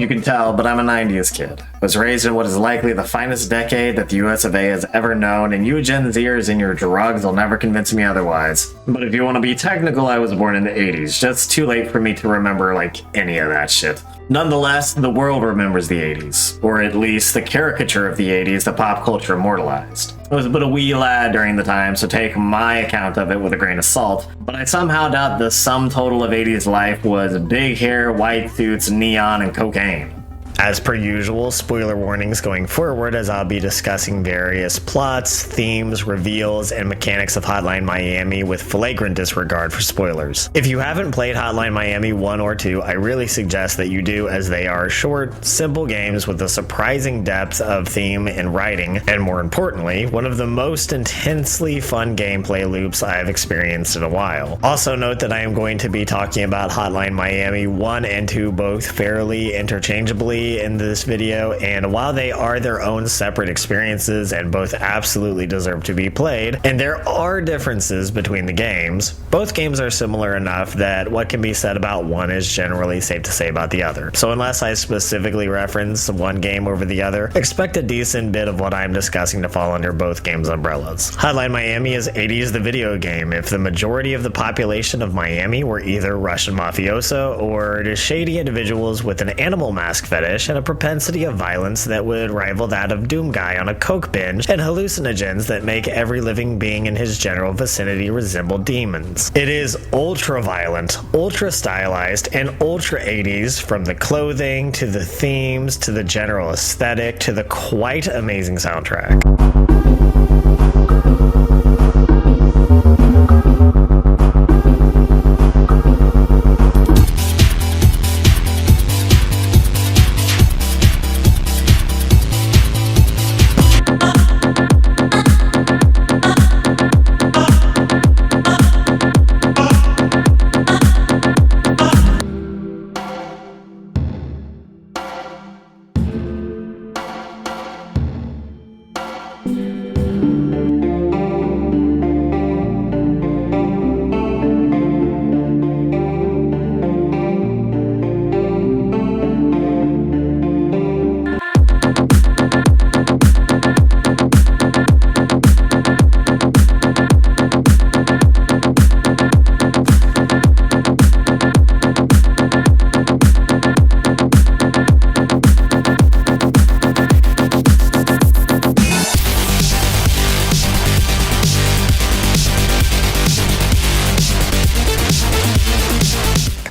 you can tell, but I'm a 90s kid. I was raised in what is likely the finest decade that the US of A has ever known, and you Gen Zers and your drugs will never convince me otherwise. But if you want to be technical, I was born in the 80s. Just too late for me to remember, any of that shit. Nonetheless, the world remembers the 80s, or at least the caricature of the 80s that pop culture immortalized. I was but a wee lad during the time, so take my account of it with a grain of salt, but I somehow doubt the sum total of 80s life was big hair, white suits, neon, and cocaine. As per usual, spoiler warnings going forward, as I'll be discussing various plots, themes, reveals, and mechanics of Hotline Miami with flagrant disregard for spoilers. If you haven't played Hotline Miami 1 or 2, I really suggest that you do, as they are short, simple games with a surprising depth of theme and writing, and more importantly, one of the most intensely fun gameplay loops I've experienced in a while. Also note that I am going to be talking about Hotline Miami 1 and 2 both fairly interchangeably in this video, and while they are their own separate experiences and both absolutely deserve to be played, and there are differences between the games, both games are similar enough that what can be said about one is generally safe to say about the other. So unless I specifically reference one game over the other, expect a decent bit of what I'm discussing to fall under both games' umbrellas. Hotline Miami is 80s the video game. If the majority of the population of Miami were either Russian mafioso or shady individuals with an animal mask fetish and a propensity of violence that would rival that of Doom Guy on a coke binge, and hallucinogens that make every living being in his general vicinity resemble demons. It is ultra violent, ultra stylized, and ultra 80s, from the clothing to the themes to the general aesthetic to the quite amazing soundtrack.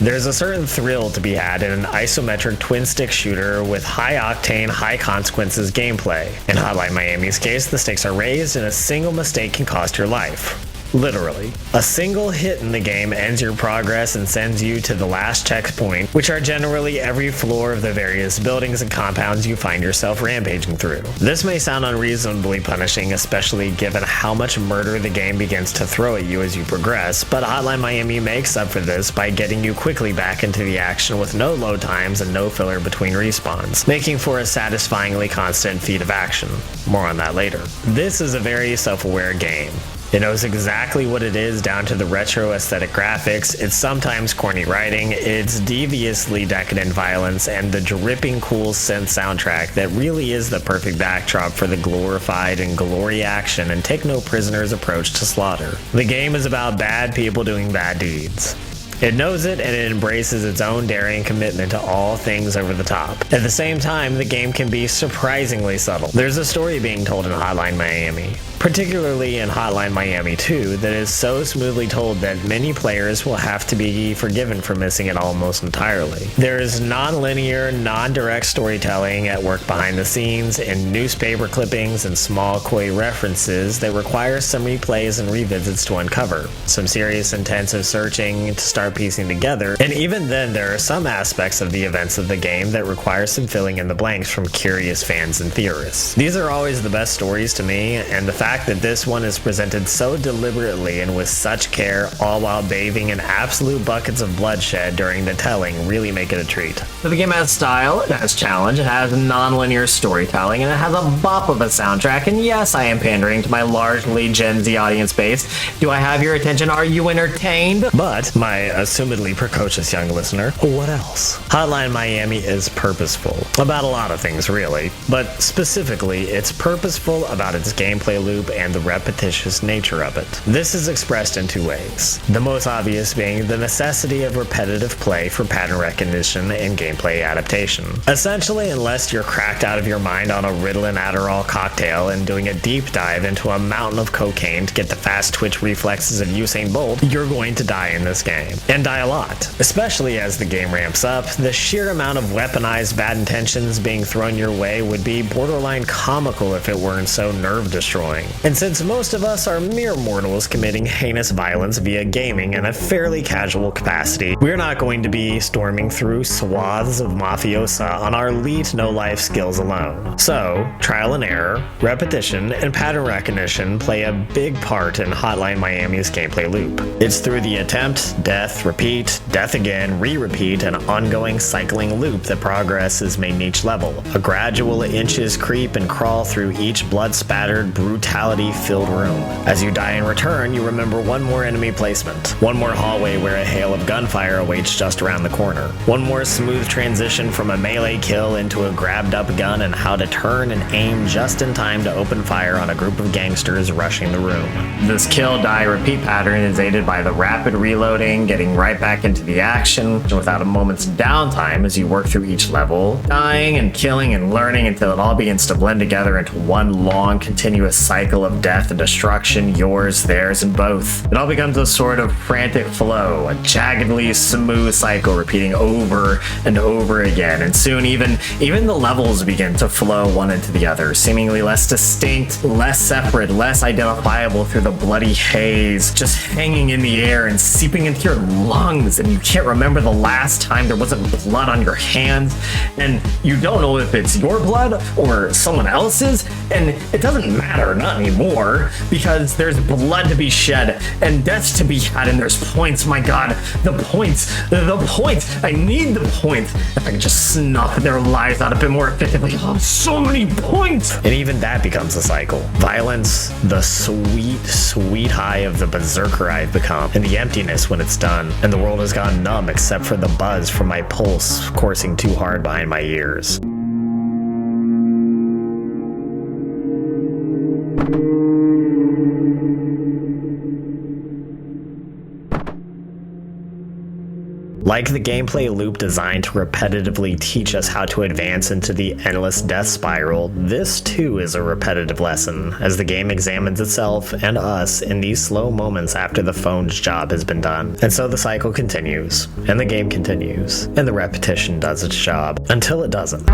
There's a certain thrill to be had in an isometric twin-stick shooter with high-octane, high-consequences gameplay. In Hotline Miami's case, the stakes are raised and a single mistake can cost your life. Literally. A single hit in the game ends your progress and sends you to the last checkpoint, which are generally every floor of the various buildings and compounds you find yourself rampaging through. This may sound unreasonably punishing, especially given how much murder the game begins to throw at you as you progress, but Hotline Miami makes up for this by getting you quickly back into the action with no load times and no filler between respawns, making for a satisfyingly constant feed of action. More on that later. This is a very self-aware game. It knows exactly what it is down to the retro aesthetic graphics, its sometimes corny writing, its deviously decadent violence, and the dripping cool synth soundtrack that really is the perfect backdrop for the glorified and glory action and take no prisoners approach to slaughter. The game is about bad people doing bad deeds. It knows it, and it embraces its own daring commitment to all things over the top. At the same time, the game can be surprisingly subtle. There's a story being told in Hotline Miami, particularly in Hotline Miami 2, that is so smoothly told that many players will have to be forgiven for missing it almost entirely. There is non-linear, non-direct storytelling at work behind the scenes, in newspaper clippings and small coy references that require some replays and revisits to uncover, some serious intensive searching to start piecing together, and even then there are some aspects of the events of the game that require some filling in the blanks from curious fans and theorists. These are always the best stories to me, and the fact that this one is presented so deliberately and with such care, all while bathing in absolute buckets of bloodshed during the telling, really make it a treat. So the game has style, it has challenge, it has non-linear storytelling, and it has a bop of a soundtrack, and yes, I am pandering to my largely Gen Z audience base. Do I have your attention? Are you entertained? But my assumedly precocious young listener. What else? Hotline Miami is purposeful. About a lot of things, really. But specifically, it's purposeful about its gameplay loop and the repetitious nature of it. This is expressed in two ways. The most obvious being the necessity of repetitive play for pattern recognition and gameplay adaptation. Essentially, unless you're cracked out of your mind on a Ritalin Adderall cocktail and doing a deep dive into a mountain of cocaine to get the fast twitch reflexes of Usain Bolt, you're going to die in this game. And die a lot. Especially as the game ramps up, the sheer amount of weaponized bad intentions being thrown your way would be borderline comical if it weren't so nerve-destroying. And since most of us are mere mortals committing heinous violence via gaming in a fairly casual capacity, we're not going to be storming through swaths of mafiosa on our elite no-life skills alone. So, trial and error, repetition, and pattern recognition play a big part in Hotline Miami's gameplay loop. It's through the attempt, death, repeat, death again, re-repeat, and ongoing cycling loop that progress is made in each level. A gradual inches creep and crawl through each blood-spattered, brutality-filled room. As you die in return, you remember one more enemy placement, one more hallway where a hail of gunfire awaits just around the corner, one more smooth transition from a melee kill into a grabbed-up gun and how to turn and aim just in time to open fire on a group of gangsters rushing the room. This kill, die, repeat pattern is aided by the rapid reloading, getting right back into the action without a moment's downtime as you work through each level, dying and killing and learning until it all begins to blend together into one long, continuous cycle of death and destruction, yours, theirs, and both. It all becomes a sort of frantic flow, a jaggedly smooth cycle repeating over and over again, and soon even the levels begin to flow one into the other, seemingly less distinct, less separate, less identifiable through the bloody haze, just hanging in the air and seeping into your lungs, and you can't remember the last time there wasn't blood on your hands, and you don't know if it's your blood or someone else's, and it doesn't matter, not anymore, because there's blood to be shed and deaths to be had, and there's points. My god, the points, I need the points. If I could just snuff their lives out a bit more effectively. Oh, so many points. And even that becomes a cycle. Violence, the sweet high of the berserker I've become, and the emptiness when it's done, and the world has gone numb except for the buzz from my pulse coursing too hard behind my ears. Like the gameplay loop designed to repetitively teach us how to advance into the endless death spiral, this too is a repetitive lesson, as the game examines itself and us in these slow moments after the phone's job has been done. And so the cycle continues, and the game continues, and the repetition does its job, until it doesn't.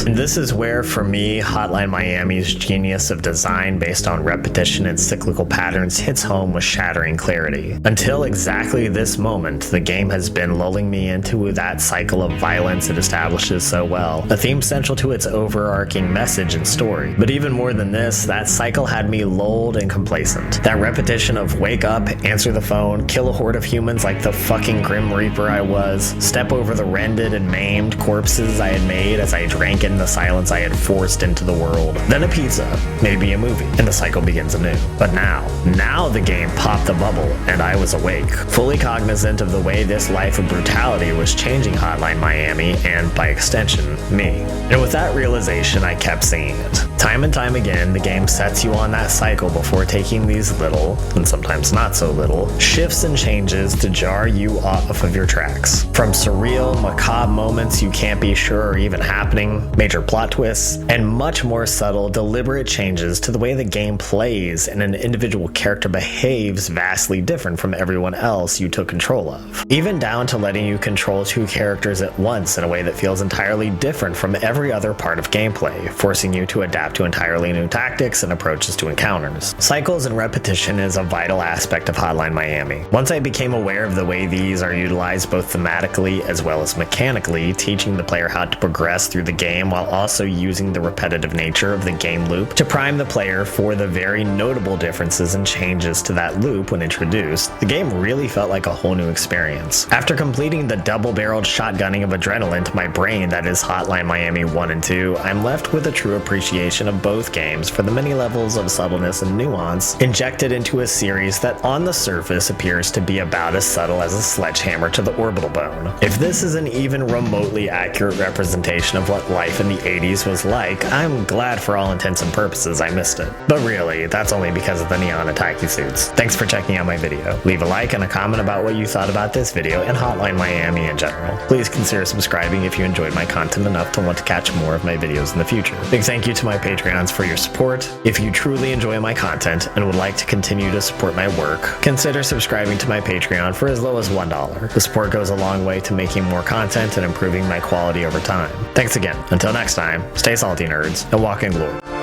This is where, for me, Hotline Miami's genius of design based on repetition and cyclical patterns hits home with shattering clarity. Until exactly this moment, the game has been lulling me into that cycle of violence it establishes so well, a theme central to its overarching message and story. But even more than this, that cycle had me lulled and complacent. That repetition of wake up, answer the phone, kill a horde of humans like the fucking Grim Reaper I was, step over the rended and maimed corpses I had made as I drank in the silence I had forced into the world. Then a pizza, maybe a movie, and the cycle begins anew. But now the game popped the bubble, and I was awake, fully cognizant of the way this life of brutality was changing Hotline Miami, and by extension, me. And with that realization, I kept seeing it. Time and time again, the game sets you on that cycle before taking these little, and sometimes not so little, shifts and changes to jar you off of your tracks. From surreal, macabre moments you can't be sure are even happening, major plot plot twists, and much more subtle, deliberate changes to the way the game plays and an individual character behaves vastly different from everyone else you took control of. Even down to letting you control two characters at once in a way that feels entirely different from every other part of gameplay, forcing you to adapt to entirely new tactics and approaches to encounters. Cycles and repetition is a vital aspect of Hotline Miami. Once I became aware of the way these are utilized both thematically as well as mechanically, teaching the player how to progress through the game while also using the repetitive nature of the game loop to prime the player for the very notable differences and changes to that loop when introduced, the game really felt like a whole new experience. After completing the double-barreled shotgunning of adrenaline to my brain that is Hotline Miami 1 and 2, I'm left with a true appreciation of both games for the many levels of subtleness and nuance injected into a series that on the surface appears to be about as subtle as a sledgehammer to the orbital bone. If this is an even remotely accurate representation of what life in the 80s was like, I'm glad for all intents and purposes I missed it. But really, that's only because of the neon attacky suits. Thanks for checking out my video. Leave a like and a comment about what you thought about this video and Hotline Miami in general. Please consider subscribing if you enjoyed my content enough to want to catch more of my videos in the future. Big thank you to my Patreons for your support. If you truly enjoy my content and would like to continue to support my work, consider subscribing to my Patreon for as low as $1. The support goes a long way to making more content and improving my quality over time. Thanks again. Until next time, stay salty nerds and walk in glory.